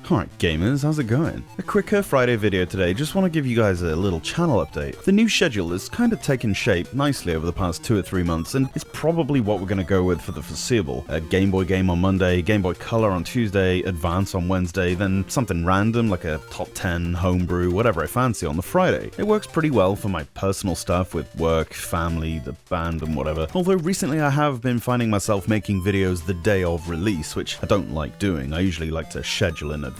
Alright gamers, how's it going? A quicker Friday video today, just want to give you guys a little channel update. The new schedule has kind of taken shape nicely over the past 2 or 3 months, and it's probably what we're going to go with for the foreseeable. A Game Boy game on Monday, Game Boy Color on Tuesday, Advance on Wednesday, then something random like a top 10, homebrew, whatever I fancy on the Friday. It works pretty well for my personal stuff with work, family, the band and whatever. Although recently I have been finding myself making videos the day of release, which I don't like doing. I usually like to schedule in advance.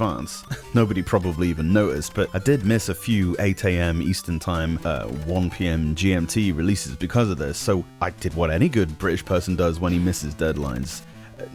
Nobody probably even noticed, but I did miss a few 8 AM Eastern Time, 1 PM GMT releases because of this, so I did what any good British person does when he misses deadlines.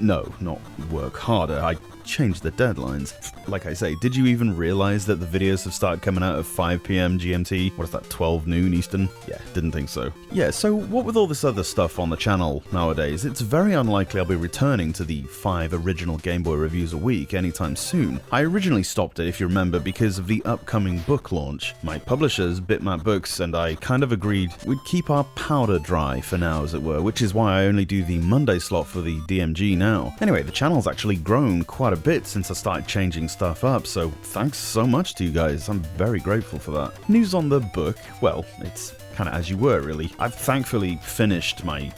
No, not work harder, I changed the deadlines. Like I say, did you even realize that the videos have started coming out at 5 PM GMT? What is that, 12 noon Eastern? Yeah, didn't think so. Yeah, so what with all this other stuff on the channel nowadays, it's very unlikely I'll be returning to the 5 original Game Boy reviews a week anytime soon. I originally stopped it, if you remember, because of the upcoming book launch. My publishers, Bitmap Books, and I kind of agreed we'd keep our powder dry for now, as it were, which is why I only do the Monday slot for the DMG now. Anyway, the channel's actually grown quite a bit since I started changing stuff up, so thanks so much to you guys, I'm very grateful for that. News on the book, well, it's kind of as you were really. I've thankfully finished my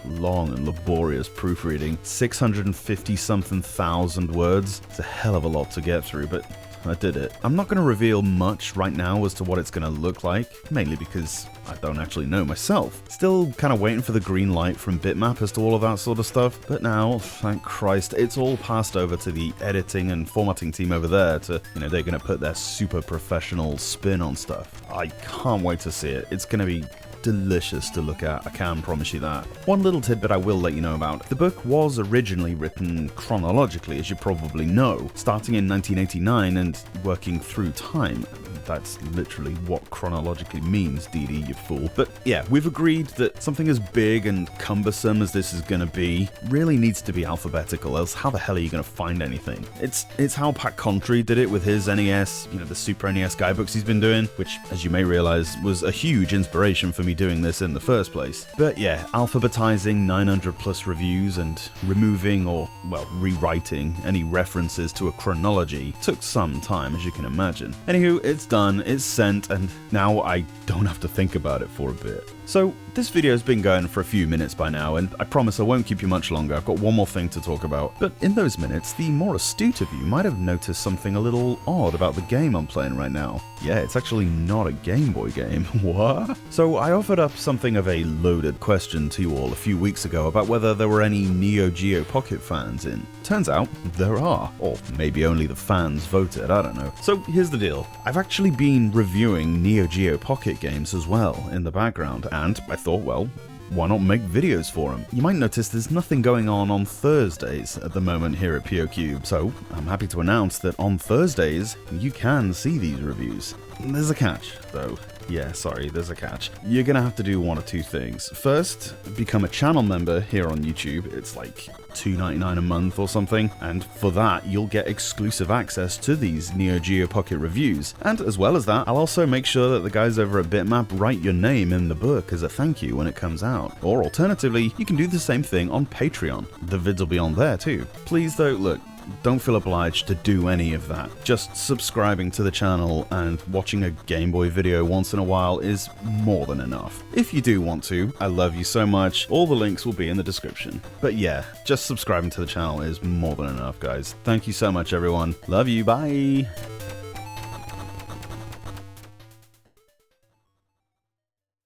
long and laborious proofreading, 650 something thousand words. It's a hell of a lot to get through, but I did it. I'm not going to reveal much right now as to what it's going to look like, mainly because I don't actually know myself. Still kind of waiting for the green light from Bitmap as to all of that sort of stuff, but now, thank Christ, it's all passed over to the editing and formatting team over there to, they're going to put their super professional spin on stuff. I can't wait to see it. It's going to be delicious to look at, I can promise you that. One little tidbit I will let you know about. The book was originally written chronologically, as you probably know, starting in 1989 and working through time. That's literally what chronologically means, DD, you fool. But yeah, we've agreed that something as big and cumbersome as this is going to be really needs to be alphabetical, else how the hell are you going to find anything? It's how Pat Contry did it with his NES, the Super NES guidebooks he's been doing, which, as you may realize, was a huge inspiration for me doing this in the first place. But yeah, alphabetizing 900 plus reviews and removing or, well, rewriting any references to a chronology took some time, as you can imagine. Anywho, it's done, it's sent, and now I don't have to think about it for a bit. So, this video's been going for a few minutes by now, and I promise I won't keep you much longer. I've got one more thing to talk about. But in those minutes, the more astute of you might have noticed something a little odd about the game I'm playing right now. Yeah, it's actually not a Game Boy game. What? So I offered up something of a loaded question to you all a few weeks ago about whether there were any Neo Geo Pocket fans in. Turns out, there are. Or maybe only the fans voted, I don't know. So here's the deal. I've actually been reviewing Neo Geo Pocket games as well in the background, and I thought, well, why not make videos for them? You might notice there's nothing going on Thursdays at the moment here at POCubed, so I'm happy to announce that on Thursdays, you can see these reviews. There's a catch, though. Yeah, sorry, there's a catch. You're gonna have to do one of two things. First, become a channel member here on YouTube. It's like $2.99 a month or something, and for that, you'll get exclusive access to these Neo Geo Pocket reviews. And as well as that, I'll also make sure that the guys over at Bitmap write your name in the book as a thank you when it comes out. Or alternatively, you can do the same thing on Patreon. The vids will be on there too. Please though, look, don't feel obliged to do any of that. Just subscribing to the channel and watching a Game Boy video once in a while is more than enough. If you do want to, I love you so much. All the links will be in the description. But yeah, just subscribing to the channel is more than enough, guys. Thank you so much, everyone. Love you, bye!